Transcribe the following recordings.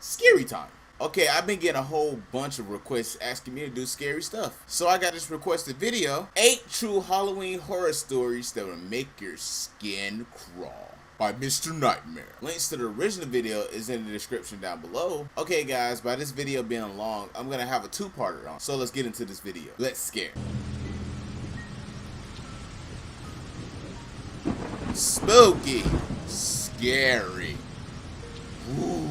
Scary time. Okay, I've been getting a whole bunch of requests asking me to do scary stuff. So I got this requested video, 8 true Halloween horror stories that will make your skin crawl by Mr. Nightmare. Links to the original video is in the description down below. Okay guys, by this video being long, I'm gonna have a two-parter on. So let's get into this video. Let's scare. Spooky. Scary. Ooh.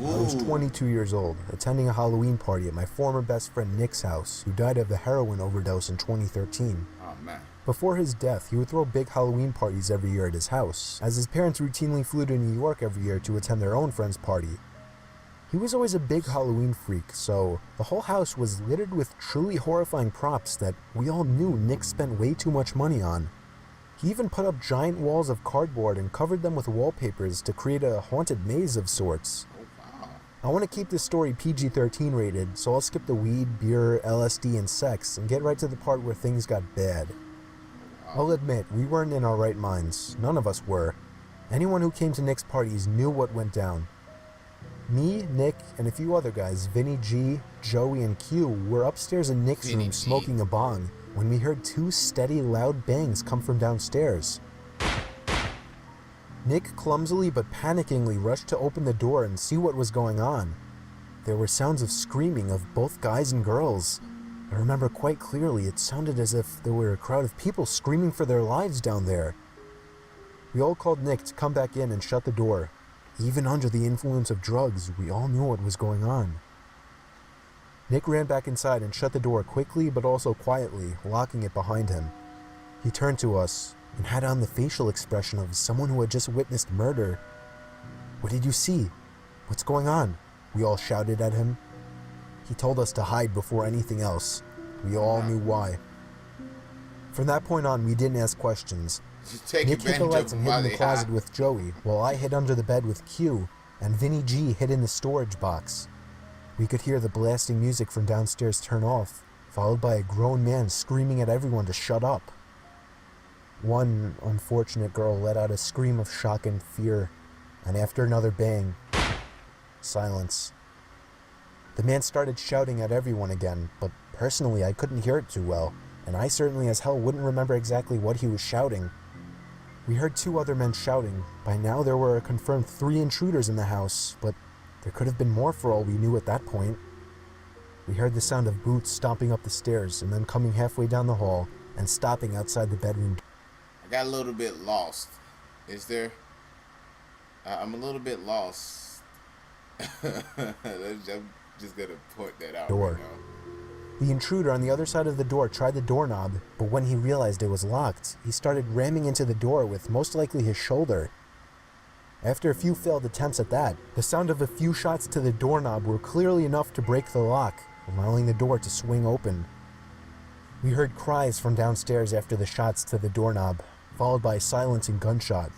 I was 22 years old, attending a Halloween party at my former best friend Nick's house, who died of a heroin overdose in 2013. Oh man. Before his death, he would throw big Halloween parties every year at his house, as his parents routinely flew to New York every year to attend their own friend's party. He was always a big Halloween freak, so the whole house was littered with truly horrifying props that we all knew Nick spent way too much money on. He even put up giant walls of cardboard and covered them with wallpapers to create a haunted maze of sorts. I want to keep this story PG-13 rated, so I'll skip the weed, beer, LSD, and sex and get right to the part where things got bad. I'll admit, we weren't in our right minds. None of us were. Anyone who came to Nick's parties knew what went down. Me, Nick, and a few other guys, Vinny G, Joey, and Q, were upstairs in Nick's room smoking a bong when we heard two steady, loud bangs come from downstairs. Nick clumsily but panickingly rushed to open the door and see what was going on. There were sounds of screaming of both guys and girls. I remember quite clearly it sounded as if there were a crowd of people screaming for their lives down there. We all called Nick to come back in and shut the door. Even under the influence of drugs, we all knew what was going on. Nick ran back inside and shut the door quickly but also quietly, locking it behind him. He turned to us and had on the facial expression of someone who had just witnessed murder. "What did you see? What's going on?" we all shouted at him. He told us to hide before anything else. We all knew why. From that point on, we didn't ask questions. Nick hit the lights and hid in the closet with Joey, while I hid under the bed with Q, and Vinny G hid in the storage box. We could hear the blasting music from downstairs turn off, followed by a grown man screaming at everyone to shut up. One unfortunate girl let out a scream of shock and fear, and after another bang, silence. The man started shouting at everyone again, but personally I couldn't hear it too well, and I certainly as hell wouldn't remember exactly what he was shouting. We heard two other men shouting. By now there were a confirmed 3 intruders in the house, but there could have been more for all we knew at that point. We heard the sound of boots stomping up the stairs and then coming halfway down the hall and stopping outside the bedroom. Got a little bit lost. Is there? I'm a little bit lost. I'm just gonna point that out. Door. Right now. The intruder on the other side of the door tried the doorknob, but when he realized it was locked, he started ramming into the door with most likely his shoulder. After a few failed attempts at that, the sound of a few shots to the doorknob were clearly enough to break the lock, allowing the door to swing open. We heard cries from downstairs after the shots to the doorknob, followed by a silencing gunshot.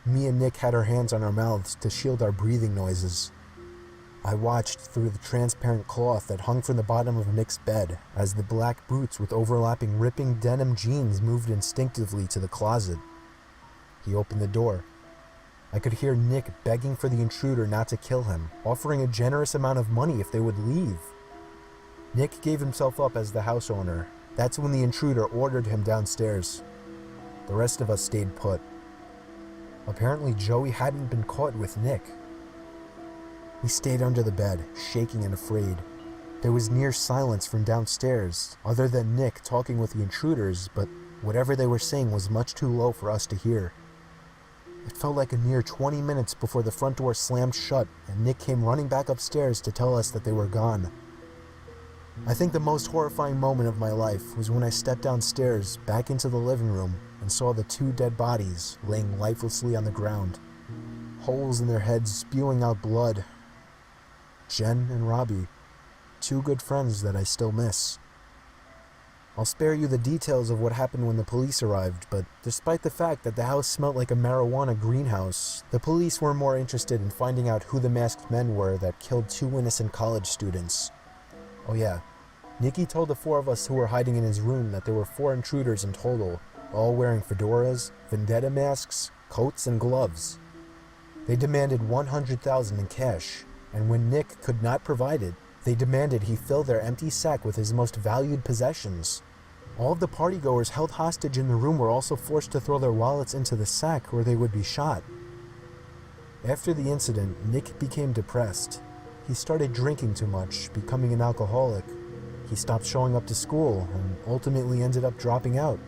Me and Nick had our hands on our mouths to shield our breathing noises. I watched through the transparent cloth that hung from the bottom of Nick's bed as the black boots with overlapping ripping denim jeans moved instinctively to the closet. He opened the door. I could hear Nick begging for the intruder not to kill him, offering a generous amount of money if they would leave. Nick gave himself up as the house owner. That's when the intruder ordered him downstairs. The rest of us stayed put. Apparently Joey hadn't been caught with Nick. We stayed under the bed, shaking and afraid. There was near silence from downstairs, other than Nick talking with the intruders, but whatever they were saying was much too low for us to hear. It felt like a near 20 minutes before the front door slammed shut and Nick came running back upstairs to tell us that they were gone. I think the most horrifying moment of my life was when I stepped downstairs back into the living room and saw the 2 dead bodies laying lifelessly on the ground, holes in their heads spewing out blood. Jen and Robbie, 2 good friends that I still miss. I'll spare you the details of what happened when the police arrived, but despite the fact that the house smelled like a marijuana greenhouse, the police were more interested in finding out who the masked men were that killed 2 innocent college students. Oh yeah, Nicky told the 4 of us who were hiding in his room that there were 4 intruders in total, all wearing fedoras, vendetta masks, coats, and gloves. They demanded $100,000 in cash, and when Nick could not provide it, they demanded he fill their empty sack with his most valued possessions. All of the partygoers held hostage in the room were also forced to throw their wallets into the sack or they would be shot. After the incident, Nick became depressed. He started drinking too much, becoming an alcoholic. He stopped showing up to school and ultimately ended up dropping out.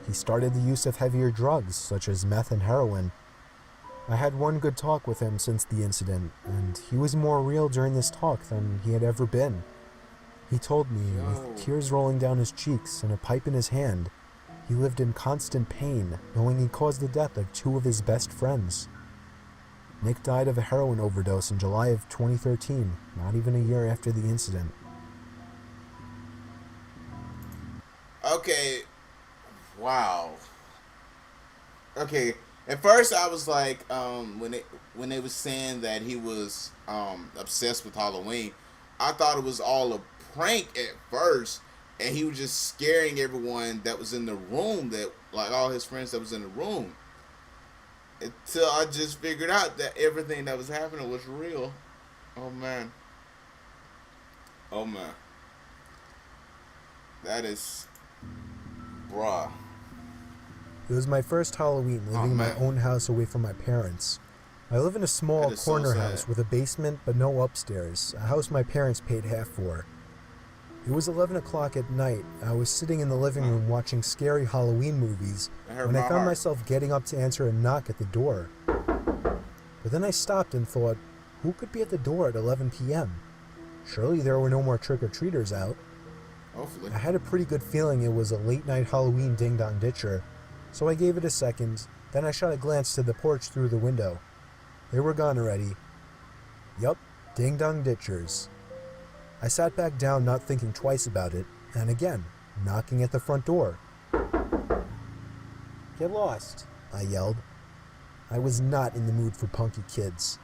He started the use of heavier drugs, such as meth and heroin. I had one good talk with him since the incident, and he was more real during this talk than he had ever been. He told me, with tears rolling down his cheeks and a pipe in his hand, he lived in constant pain, knowing he caused the death of two of his best friends. Nick died of a heroin overdose in July of 2013, not even a year after the incident. Okay. Wow. Okay. At first, I was like, when they was saying that he was obsessed with Halloween, I thought it was all a prank at first, and he was just scaring everyone that was in the room, that like all his friends that was in the room. Until I just figured out that everything that was happening was real. Oh man. Oh man. That is, bruh. It was my first Halloween living in my own house away from my parents. I live in a small corner house with a basement but no upstairs, a house my parents paid half for. It was 11 o'clock at night. I was sitting in the living room watching scary Halloween movies when I found myself getting up to answer a knock at the door. But then I stopped and thought, who could be at the door at 11 p.m.? Surely there were no more trick-or-treaters out. Hopefully. I had a pretty good feeling it was a late-night Halloween ding-dong ditcher, so I gave it a second, then I shot a glance to the porch through the window. They were gone already. Yup, ding-dong ditchers. I sat back down not thinking twice about it, and again, knocking at the front door. Get lost, I yelled. I was not in the mood for punky kids.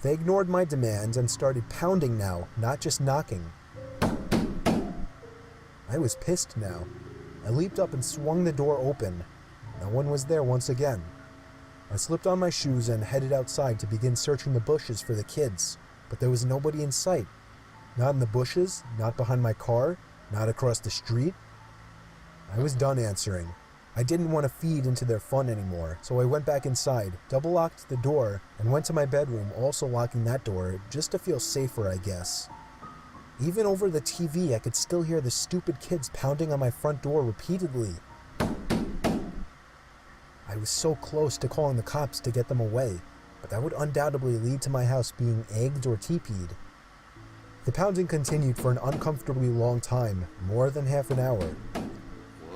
They ignored my demands and started pounding now, not just knocking. I was pissed now. I leaped up and swung the door open. No one was there once again. I slipped on my shoes and headed outside to begin searching the bushes for the kids, but there was nobody in sight. Not in the bushes, not behind my car, not across the street. I was done answering. I didn't want to feed into their fun anymore, so I went back inside, double-locked the door, and went to my bedroom, also locking that door, just to feel safer, I guess. Even over the TV, I could still hear the stupid kids pounding on my front door repeatedly. I was so close to calling the cops to get them away, but that would undoubtedly lead to my house being egged or teepeed. The pounding continued for an uncomfortably long time, more than half an hour.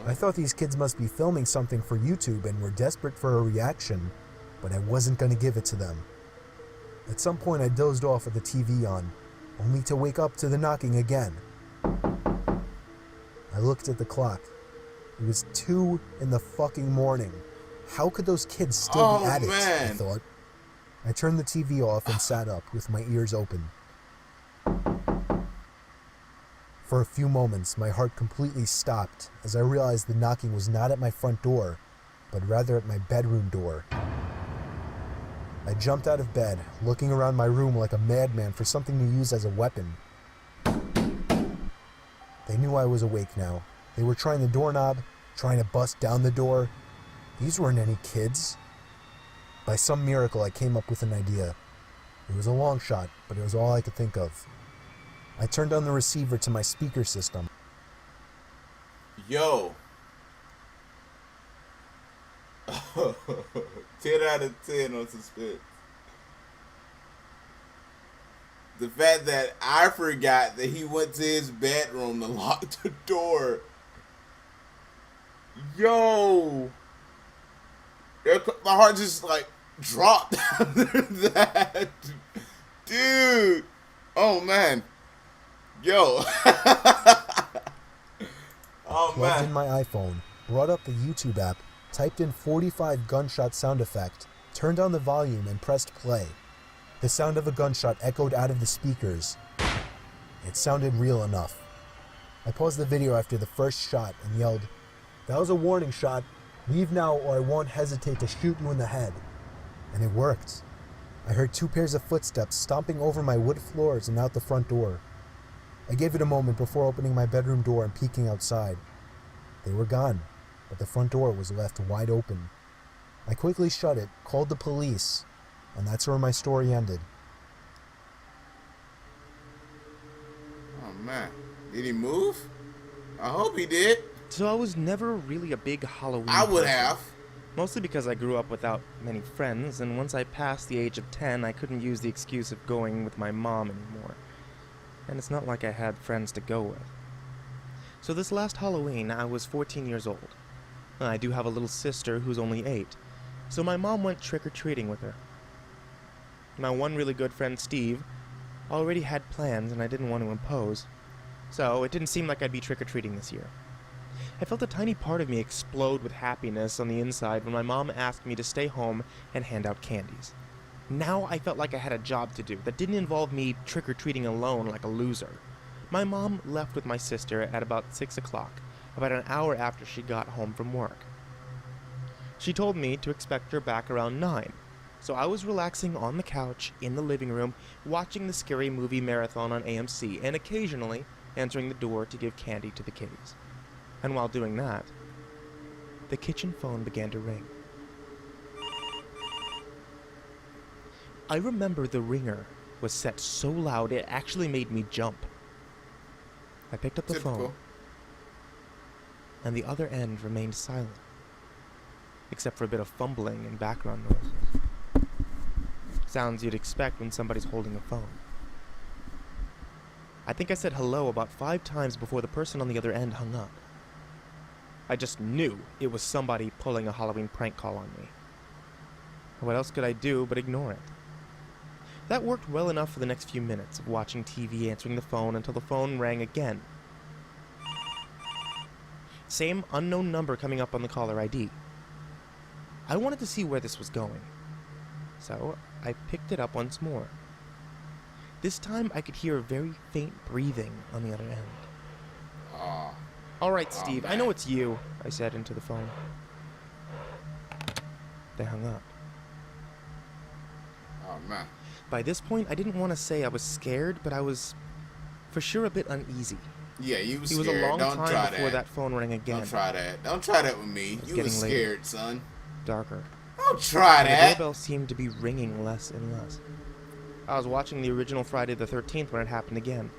I thought these kids must be filming something for YouTube and were desperate for a reaction, but I wasn't going to give it to them. At some point I dozed off with the TV on, only to wake up to the knocking again. I looked at the clock. It was 2 in the fucking morning. How could those kids still be at it, I thought. I turned the TV off and sat up with my ears open. For a few moments, my heart completely stopped as I realized the knocking was not at my front door, but rather at my bedroom door. I jumped out of bed, looking around my room like a madman for something to use as a weapon. They knew I was awake now. They were trying the doorknob, trying to bust down the door. These weren't any kids. By some miracle, I came up with an idea. It was a long shot, but it was all I could think of. I turned on the receiver to my speaker system. Yo. 10 out of 10 on suspense. The fact that I forgot that he went to his bedroom to lock the door. Yo. My heart just like dropped after that. Dude. Oh man. Yo. Oh Plugged man. in my iPhone, brought up the YouTube app, typed in 45 gunshot sound effect, turned on the volume and pressed play. The sound of a gunshot echoed out of the speakers. It sounded real enough. I paused the video after the first shot and yelled, "That was a warning shot. Leave now or I won't hesitate to shoot you in the head." And it worked. I heard 2 pairs of footsteps stomping over my wood floors and out the front door. I gave it a moment before opening my bedroom door and peeking outside. They were gone, but the front door was left wide open. I quickly shut it, called the police, and that's where my story ended. Oh man, did he move? I hope he did. So I was never really a big Halloween I would person. have. Mostly because I grew up without many friends, and once I passed the age of 10, I couldn't use the excuse of going with my mom anymore. And it's not like I had friends to go with. So this last Halloween, I was 14 years old. I do have a little sister who's only 8, so my mom went trick-or-treating with her. My one really good friend, Steve, already had plans and I didn't want to impose, so it didn't seem like I'd be trick-or-treating this year. I felt a tiny part of me explode with happiness on the inside when my mom asked me to stay home and hand out candies. Now I felt like I had a job to do that didn't involve me trick-or-treating alone like a loser. My mom left with my sister at about 6 o'clock, about an hour after she got home from work. She told me to expect her back around 9, so I was relaxing on the couch in the living room, watching the Scary Movie marathon on AMC, and occasionally answering the door to give candy to the kitties. And while doing that, the kitchen phone began to ring. I remember the ringer was set so loud it actually made me jump. I picked up the phone, and the other end remained silent, except for a bit of fumbling and background noise. Sounds you'd expect when somebody's holding a phone. I think I said hello about 5 times before the person on the other end hung up. I just knew it was somebody pulling a Halloween prank call on me. What else could I do but ignore it? That worked well enough for the next few minutes of watching TV, answering the phone, until the phone rang again. Same unknown number coming up on the caller ID. I wanted to see where this was going, so I picked it up once more. This time I could hear a very faint breathing on the other end. All right, Steve, I know it's you, I said into the phone. They hung up. Oh man. By this point, I didn't want to say I was scared, but I was for sure a bit uneasy. Yeah, you was It scared. was a long Don't time try before that phone rang again. Don't try that. Don't try that with me. It's You getting was later. scared, son. Darker. Don't try The that. doorbell seemed to be ringing less and less. I was watching the original Friday the 13th when it happened again.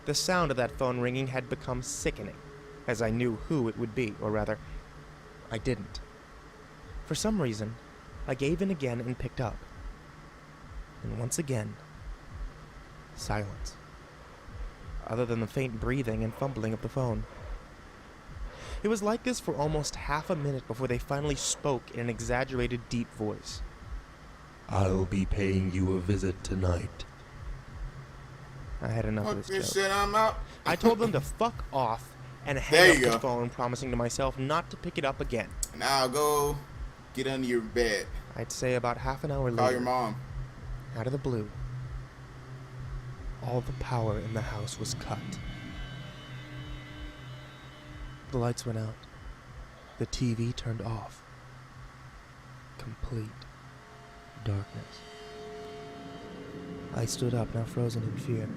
The sound of that phone ringing had become sickening, as I knew who it would be, or rather, I didn't. For some reason, I gave in again and picked up. And once again, silence. Other than the faint breathing and fumbling of the phone. It was like this for almost half a minute before they finally spoke in an exaggerated deep voice. I'll be paying you a visit tonight. I had enough of Fuck this this joke. shit, I'm out. I told them to fuck off and There hang up you the go. phone, promising to myself not to pick it up again. Now go get under your bed. I'd say about half an hour Call later, your mom. out of the blue, all the power in the house was cut. The lights went out. The TV turned off. Complete darkness. I stood up, now frozen in fear,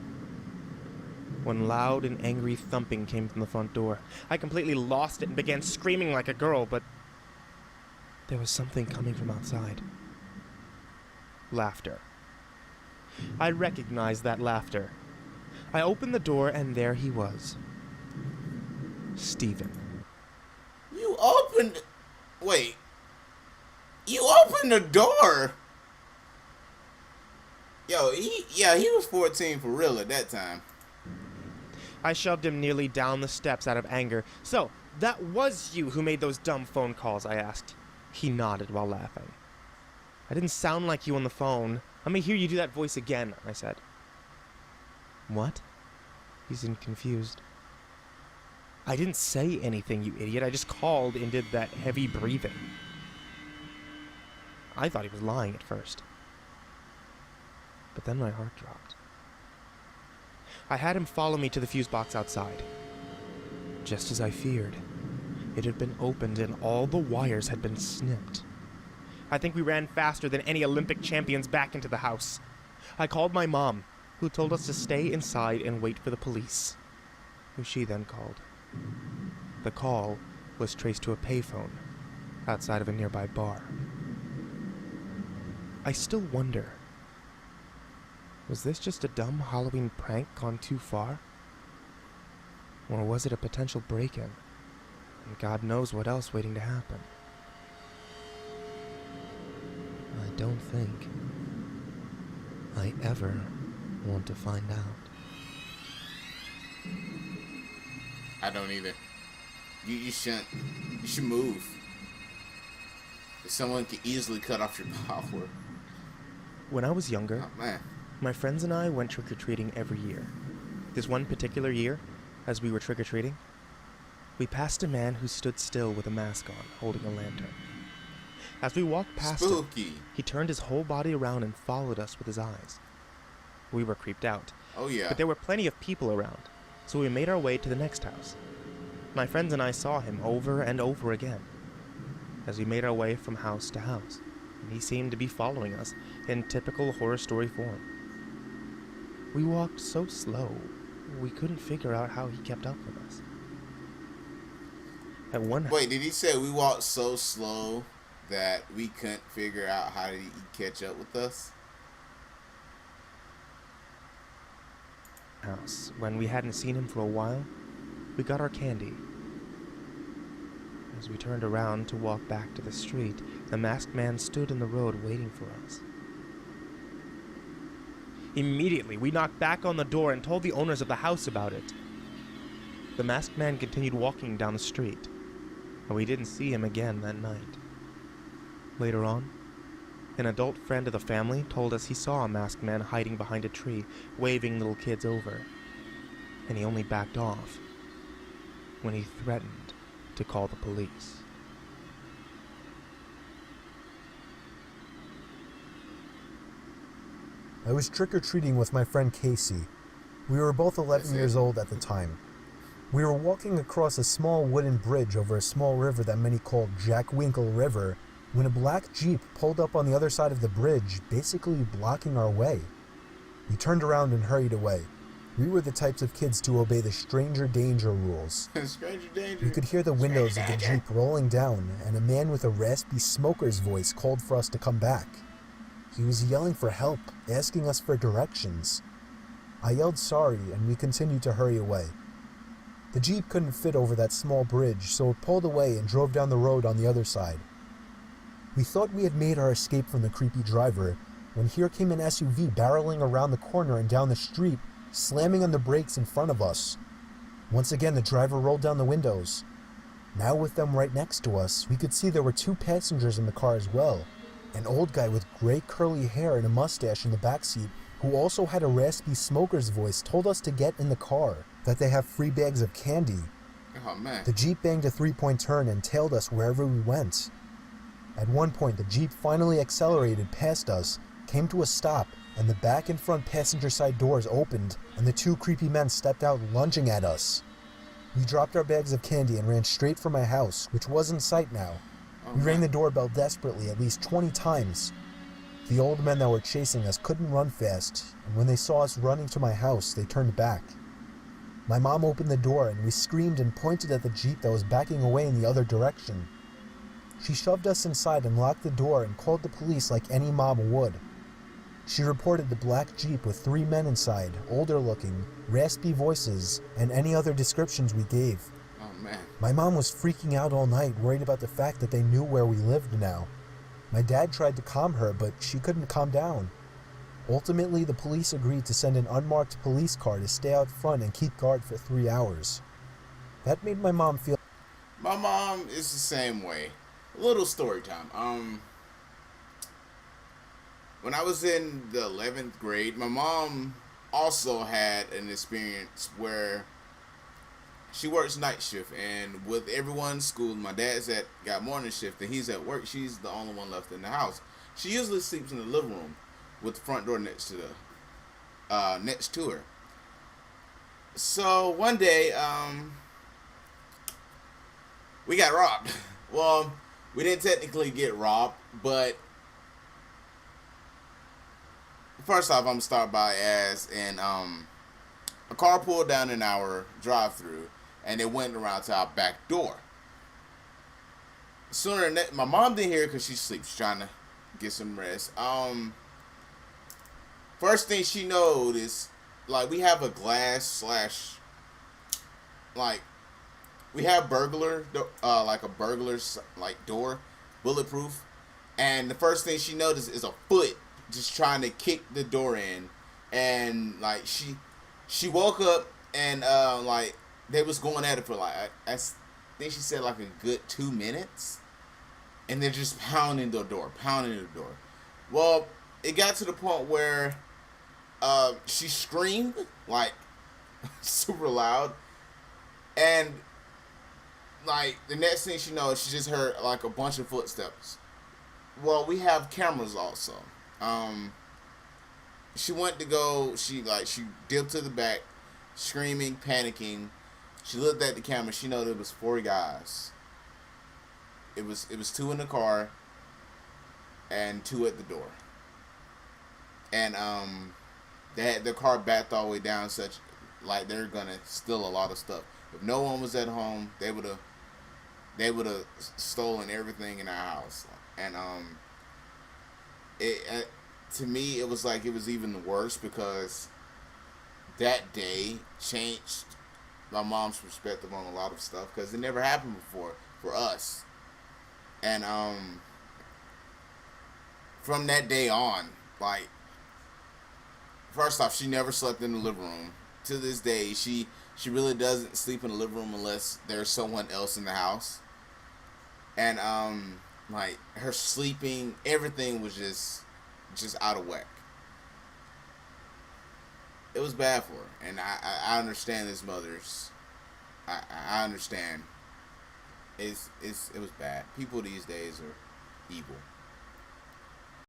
when loud and angry thumping came from the front door. I completely lost it and began screaming like a girl, but there was something coming from outside. Laughter. I recognized that laughter. I opened the door and there he was. Stephen. You opened. Wait. You opened the door. Yo, he was 14 for real at that time. I shoved him nearly down the steps out of anger. So, that was you who made those dumb phone calls, I asked. He nodded while laughing. I didn't sound like you on the phone. Let me hear you do that voice again, I said. What? He seemed confused. I didn't say anything, you idiot. I just called and did that heavy breathing. I thought he was lying at first. But then my heart dropped. I had him follow me to the fuse box outside. Just as I feared, it had been opened and all the wires had been snipped. I think we ran faster than any Olympic champions back into the house. I called my mom, who told us to stay inside and wait for the police, who she then called. The call was traced to a payphone outside of a nearby bar. I still wonder, was this just a dumb Halloween prank gone too far? Or was it a potential break-in? And God knows what else waiting to happen. I don't think I ever want to find out. I don't either. You shouldn't. You should move. If someone could easily cut off your power. When I was younger, Oh man. my friends and I went trick-or-treating every year. This one particular year, as we were trick-or-treating, we passed a man who stood still with a mask on, holding a lantern. As we walked past him, Spooky. he turned his whole body around and followed us with his eyes. We were creeped out, Oh yeah. but there were plenty of people around, so we made our way to the next house. My friends and I saw him over and over again, as we made our way from house to house, and he seemed to be following us in typical horror story form. We walked so slow, we couldn't figure out how he kept up with us. At one Wait, did he say we walked so slow that we couldn't figure out how did he catch up with us? house, when we hadn't seen him for a while, we got our candy. As we turned around to walk back to the street, the masked man stood in the road waiting for us. Immediately, we knocked back on the door and told the owners of the house about it. The masked man continued walking down the street, and we didn't see him again that night. Later on, an adult friend of the family told us he saw a masked man hiding behind a tree, waving little kids over, and he only backed off when he threatened to call the police. I was trick-or-treating with my friend Casey. We were both 11 years old at the time. We were walking across a small wooden bridge over a small river that many called Jack Winkle River when a black Jeep pulled up on the other side of the bridge, basically blocking our way. We turned around and hurried away. We were the types of kids to obey the stranger danger rules. Stranger danger. We could hear the windows of the Jeep rolling down, and a man with a raspy smoker's voice called for us to come back. He was yelling for help, asking us for directions. I yelled sorry, and we continued to hurry away. The Jeep couldn't fit over that small bridge, so it pulled away and drove down the road on the other side. We thought we had made our escape from the creepy driver, when here came an SUV barreling around the corner and down the street, slamming on the brakes in front of us. Once again, the driver rolled down the windows. Now with them right next to us, we could see there were two passengers in the car as well. An old guy with gray curly hair and a mustache in the backseat, who also had a raspy smoker's voice, told us to get in the car, that they have free bags of candy. Oh man. The Jeep banged a three-point turn and tailed us wherever we went. At one point, the Jeep finally accelerated past us, came to a stop, and the back and front passenger side doors opened, and the two creepy men stepped out lunging at us. We dropped our bags of candy and ran straight for my house, which was in sight now. We rang the doorbell desperately at least 20 times. The old men that were chasing us couldn't run fast, and when they saw us running to my house, they turned back. My mom opened the door, and we screamed and pointed at the Jeep that was backing away in the other direction. She shoved us inside and locked the door and called the police like any mom would. She reported the black Jeep with 3 men inside, older looking, raspy voices, and any other descriptions we gave. Oh man. My mom was freaking out all night, worried about the fact that they knew where we lived now. My dad tried to calm her, but she couldn't calm down. Ultimately, the police agreed to send an unmarked police car to stay out front and keep guard for 3 hours. That made my mom feel... My mom is the same way. A little story time. When I was in the 11th grade, my mom also had an experience where she works night shift, and with everyone in school, my dad's got morning shift, and he's at work. She's the only one left in the house. She usually sleeps in the living room with the front door next to her. So one day, we got robbed. Well, We didn't technically get robbed, but first off, I'm gonna start by a car pulled down in our drive-through, and it went around to our back door. Sooner than that, my mom didn't hear it because she sleeps, trying to get some rest. First thing she noticed, like, we have a glass slash, like, we have like a burglar's like door, bulletproof, and the first thing she noticed is a foot just trying to kick the door in, and like she woke up and like they was going at it for like I think she said like a good 2 minutes, and they're just pounding the door. Well, it got to the point where she screamed like super loud, and like the next thing she knows, she just heard like a bunch of footsteps. Well, we have cameras also. She went to go. She dipped to the back, screaming, panicking. She looked at the camera. She know there was 4 guys. It was 2 in the car, and 2 at the door. And they had their car backed all the way down, such like they're gonna steal a lot of stuff. If no one was at home, they would have stolen everything in our house. And to me, it was like it was even worse because that day changed my mom's perspective on a lot of stuff because it never happened before for us. And from that day on, like, first off, she never slept in the living room. To this day, she really doesn't sleep in the living room unless there's someone else in the house. And like her sleeping, everything was just out of whack. It was bad for her, and I understand this mother's. I understand. It was bad. People these days are evil.